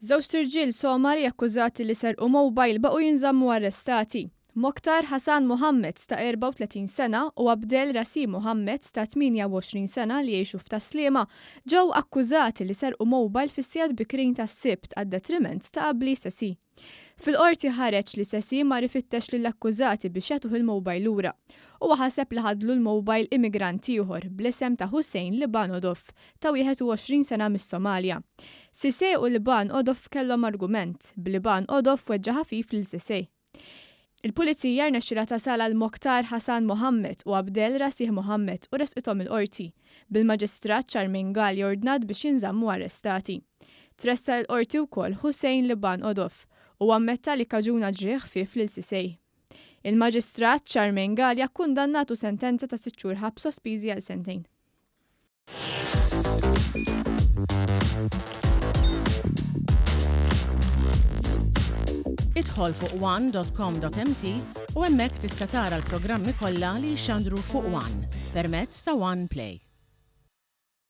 Żewġ tirġiel Somali akkużati li serqu mowbajl baqgħu jinżammu arrestati. Mokhtar Hassan Mohammed ta' 34 sena u Abdel Rasim Mohammed ta' 28 sena li jgħixu f'Taslima ġew akkużati li serqu mowbajl fis-sigħat bikrin tas-Sibt għad-detriment ta' Qabli Sesi. Fil-qorti ħareġ li Sesi ma rifittex lill-akkużati biex jagħtuh il-mowbajl lura u ħaseb li ħadlu l-mowbajl immigrant ieħor bl-isem ta' Hussein Liban Odof ta' 21 sena mis-Somalja. Sisej u Liban Odof kellhom argument b'Liban Odof weġġa' ħafif lil Sisej. Il-Pulizija rnexxiela tasal għal Mokhtar Hassan Mohammed u Abdel Rasim Mohammed u resqithom il-qorti bil-Maġistrat Charmaine Gall ordnat biex jinżammu arrestati. Tressa l-qorti wkoll Hussein Liban Odof u ammetta li kaġuna ġrieħ ħfief lil Sisej. Il-Maġistrat Charmaine Gall kundannatu sentenza ta' 6 xhur ħabs sospiżi għal sentejn. Idħol fuq one.com.mt u hemmhekk tista' tara l-programmi kollha li jxandru fuq One permezz ta' One Play.